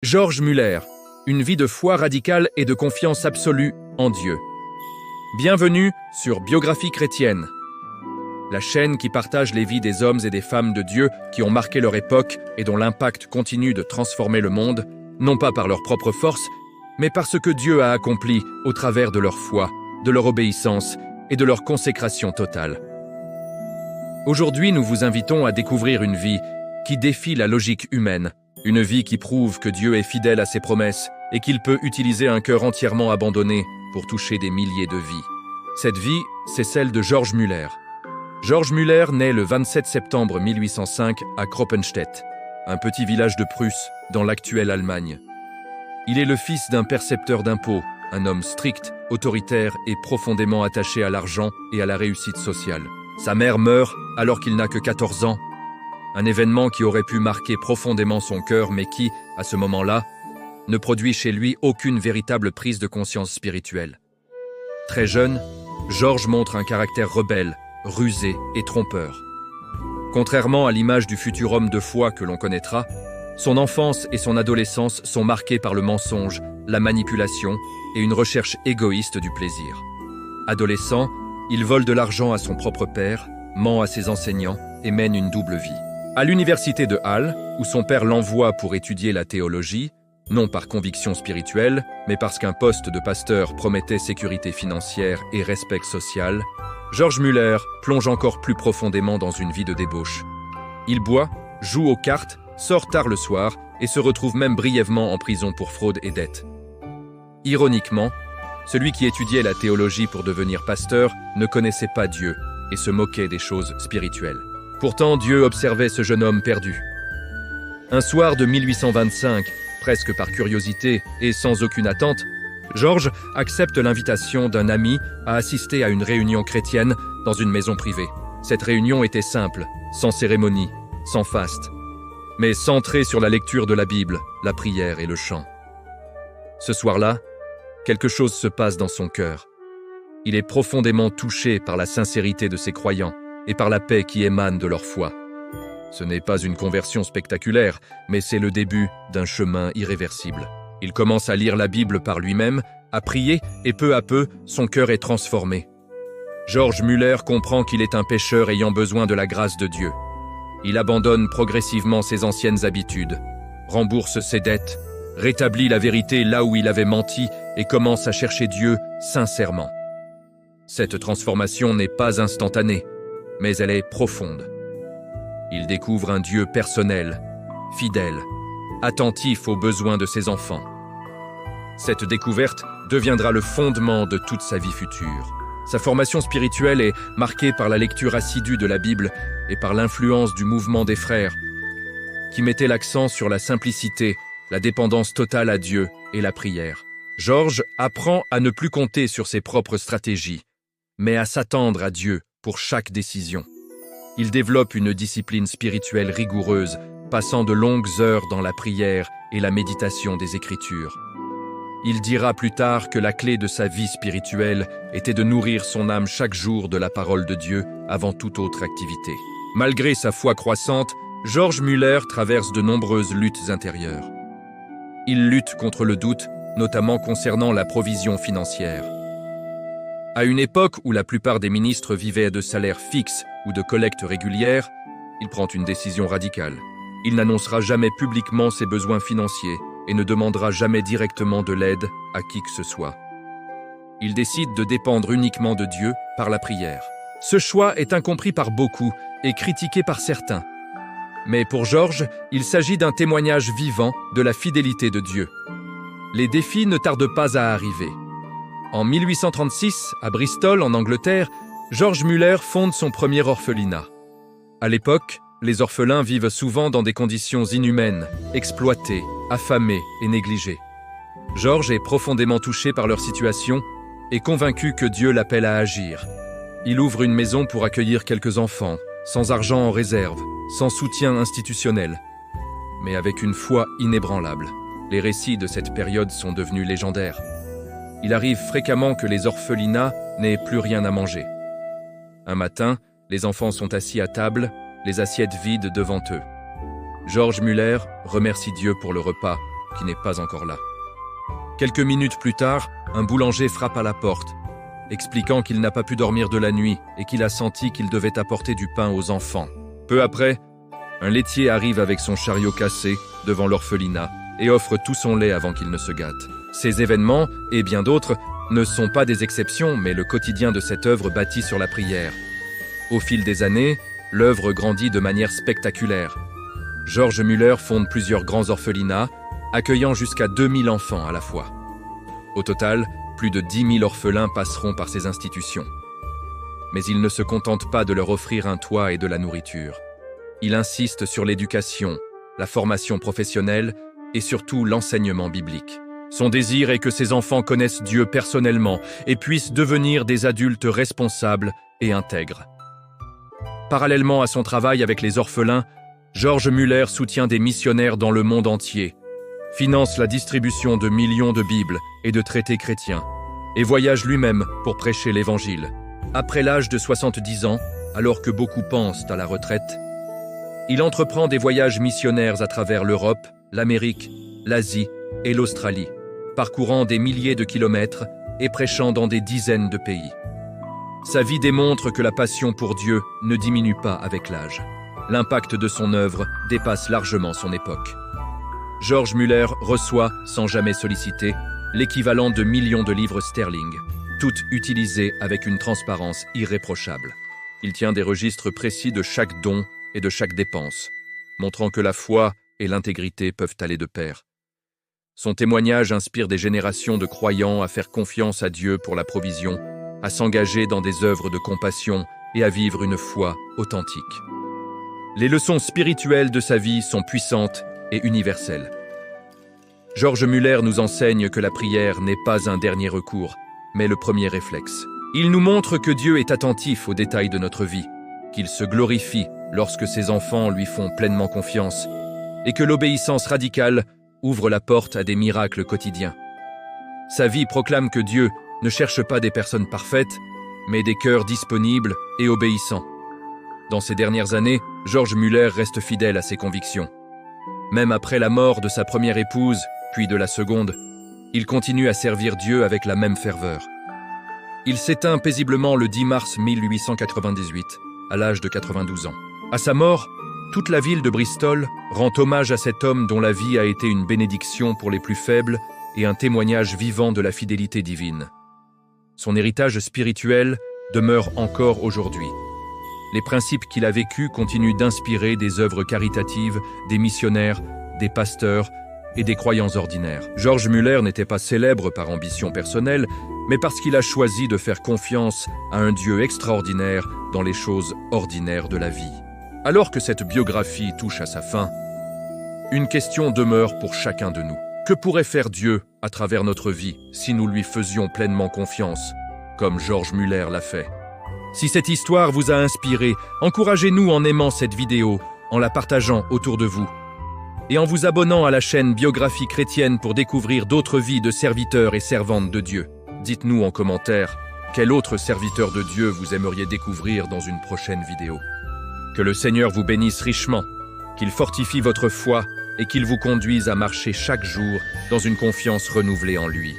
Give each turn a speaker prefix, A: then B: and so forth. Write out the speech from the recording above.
A: George Muller, une vie de foi radicale et de confiance absolue en Dieu. Bienvenue sur Biographie chrétienne, la chaîne qui partage les vies des hommes et des femmes de Dieu qui ont marqué leur époque et dont l'impact continue de transformer le monde, non pas par leur propre force, mais par ce que Dieu a accompli au travers de leur foi, de leur obéissance et de leur consécration totale. Aujourd'hui, nous vous invitons à découvrir une vie qui défie la logique humaine, une vie qui prouve que Dieu est fidèle à ses promesses et qu'il peut utiliser un cœur entièrement abandonné pour toucher des milliers de vies. Cette vie, c'est celle de George Muller. George Muller naît le 27 septembre 1805 à Kroppenstedt, un petit village de Prusse dans l'actuelle Allemagne. Il est le fils d'un percepteur d'impôts, un homme strict, autoritaire et profondément attaché à l'argent et à la réussite sociale. Sa mère meurt alors qu'il n'a que 14 ans. Un événement qui aurait pu marquer profondément son cœur, mais qui, à ce moment-là, ne produit chez lui aucune véritable prise de conscience spirituelle. Très jeune, George montre un caractère rebelle, rusé et trompeur. Contrairement à l'image du futur homme de foi que l'on connaîtra, son enfance et son adolescence sont marquées par le mensonge, la manipulation et une recherche égoïste du plaisir. Adolescent, il vole de l'argent à son propre père, ment à ses enseignants et mène une double vie. À l'université de Halle, où son père l'envoie pour étudier la théologie, non par conviction spirituelle, mais parce qu'un poste de pasteur promettait sécurité financière et respect social, George Muller plonge encore plus profondément dans une vie de débauche. Il boit, joue aux cartes, sort tard le soir et se retrouve même brièvement en prison pour fraude et dette. Ironiquement, celui qui étudiait la théologie pour devenir pasteur ne connaissait pas Dieu et se moquait des choses spirituelles. Pourtant, Dieu observait ce jeune homme perdu. Un soir de 1825, presque par curiosité et sans aucune attente, George accepte l'invitation d'un ami à assister à une réunion chrétienne dans une maison privée. Cette réunion était simple, sans cérémonie, sans faste, mais centrée sur la lecture de la Bible, la prière et le chant. Ce soir-là, quelque chose se passe dans son cœur. Il est profondément touché par la sincérité de ses croyants et par la paix qui émane de leur foi. Ce n'est pas une conversion spectaculaire, mais c'est le début d'un chemin irréversible. Il commence à lire la Bible par lui-même, à prier, et peu à peu, son cœur est transformé. George Muller comprend qu'il est un pécheur ayant besoin de la grâce de Dieu. Il abandonne progressivement ses anciennes habitudes, rembourse ses dettes, rétablit la vérité là où il avait menti et commence à chercher Dieu sincèrement. Cette transformation n'est pas instantanée, mais elle est profonde. Il découvre un Dieu personnel, fidèle, attentif aux besoins de ses enfants. Cette découverte deviendra le fondement de toute sa vie future. Sa formation spirituelle est marquée par la lecture assidue de la Bible et par l'influence du mouvement des frères, qui mettait l'accent sur la simplicité, la dépendance totale à Dieu et la prière. George apprend à ne plus compter sur ses propres stratégies, mais à s'attendre à Dieu pour chaque décision. Il développe une discipline spirituelle rigoureuse, passant de longues heures dans la prière et la méditation des Écritures. Il dira plus tard que la clé de sa vie spirituelle était de nourrir son âme chaque jour de la parole de Dieu avant toute autre activité. Malgré sa foi croissante, George Muller traverse de nombreuses luttes intérieures. Il lutte contre le doute, notamment concernant la provision financière. À une époque où la plupart des ministres vivaient de salaires fixes ou de collectes régulières, il prend une décision radicale. Il n'annoncera jamais publiquement ses besoins financiers et ne demandera jamais directement de l'aide à qui que ce soit. Il décide de dépendre uniquement de Dieu par la prière. Ce choix est incompris par beaucoup et critiqué par certains. Mais pour George, il s'agit d'un témoignage vivant de la fidélité de Dieu. Les défis ne tardent pas à arriver. En 1836, à Bristol, en Angleterre, George Muller fonde son premier orphelinat. À l'époque, les orphelins vivent souvent dans des conditions inhumaines, exploités, affamés et négligés. George est profondément touché par leur situation et convaincu que Dieu l'appelle à agir. Il ouvre une maison pour accueillir quelques enfants, sans argent en réserve, sans soutien institutionnel, mais avec une foi inébranlable. Les récits de cette période sont devenus légendaires. Il arrive fréquemment que les orphelinats n'aient plus rien à manger. Un matin, les enfants sont assis à table, les assiettes vides devant eux. George Muller remercie Dieu pour le repas qui n'est pas encore là. Quelques minutes plus tard, un boulanger frappe à la porte, expliquant qu'il n'a pas pu dormir de la nuit et qu'il a senti qu'il devait apporter du pain aux enfants. Peu après, un laitier arrive avec son chariot cassé devant l'orphelinat et offre tout son lait avant qu'il ne se gâte. Ces événements, et bien d'autres, ne sont pas des exceptions, mais le quotidien de cette œuvre bâtie sur la prière. Au fil des années, l'œuvre grandit de manière spectaculaire. George Muller fonde plusieurs grands orphelinats, accueillant jusqu'à 2000 enfants à la fois. Au total, plus de 10 000 orphelins passeront par ces institutions. Mais il ne se contente pas de leur offrir un toit et de la nourriture. Il insiste sur l'éducation, la formation professionnelle et surtout l'enseignement biblique. Son désir est que ces enfants connaissent Dieu personnellement et puissent devenir des adultes responsables et intègres. Parallèlement à son travail avec les orphelins, George Muller soutient des missionnaires dans le monde entier, finance la distribution de millions de Bibles et de traités chrétiens, et voyage lui-même pour prêcher l'Évangile. Après l'âge de 70 ans, alors que beaucoup pensent à la retraite, il entreprend des voyages missionnaires à travers l'Europe, l'Amérique, l'Asie et l'Australie, parcourant des milliers de kilomètres et prêchant dans des dizaines de pays. Sa vie démontre que la passion pour Dieu ne diminue pas avec l'âge. L'impact de son œuvre dépasse largement son époque. George Muller reçoit, sans jamais solliciter, l'équivalent de millions de livres sterling, toutes utilisées avec une transparence irréprochable. Il tient des registres précis de chaque don et de chaque dépense, montrant que la foi et l'intégrité peuvent aller de pair. Son témoignage inspire des générations de croyants à faire confiance à Dieu pour la provision, à s'engager dans des œuvres de compassion et à vivre une foi authentique. Les leçons spirituelles de sa vie sont puissantes et universelles. George Muller nous enseigne que la prière n'est pas un dernier recours, mais le premier réflexe. Il nous montre que Dieu est attentif aux détails de notre vie, qu'il se glorifie lorsque ses enfants lui font pleinement confiance, et que l'obéissance radicale ouvre la porte à des miracles quotidiens. Sa vie proclame que Dieu ne cherche pas des personnes parfaites, mais des cœurs disponibles et obéissants. Dans ces dernières années, George Muller reste fidèle à ses convictions. Même après la mort de sa première épouse, puis de la seconde, il continue à servir Dieu avec la même ferveur. Il s'éteint paisiblement le 10 mars 1898, à l'âge de 92 ans. À sa mort, toute la ville de Bristol rend hommage à cet homme dont la vie a été une bénédiction pour les plus faibles et un témoignage vivant de la fidélité divine. Son héritage spirituel demeure encore aujourd'hui. Les principes qu'il a vécus continuent d'inspirer des œuvres caritatives, des missionnaires, des pasteurs et des croyants ordinaires. George Muller n'était pas célèbre par ambition personnelle, mais parce qu'il a choisi de faire confiance à un Dieu extraordinaire dans les choses ordinaires de la vie. Alors que cette biographie touche à sa fin, une question demeure pour chacun de nous. Que pourrait faire Dieu à travers notre vie si nous lui faisions pleinement confiance, comme George Muller l'a fait? Si cette histoire vous a inspiré, encouragez-nous en aimant cette vidéo, en la partageant autour de vous, et en vous abonnant à la chaîne Biographie chrétienne pour découvrir d'autres vies de serviteurs et servantes de Dieu. Dites-nous en commentaire quel autre serviteur de Dieu vous aimeriez découvrir dans une prochaine vidéo. Que le Seigneur vous bénisse richement, qu'il fortifie votre foi et qu'il vous conduise à marcher chaque jour dans une confiance renouvelée en lui.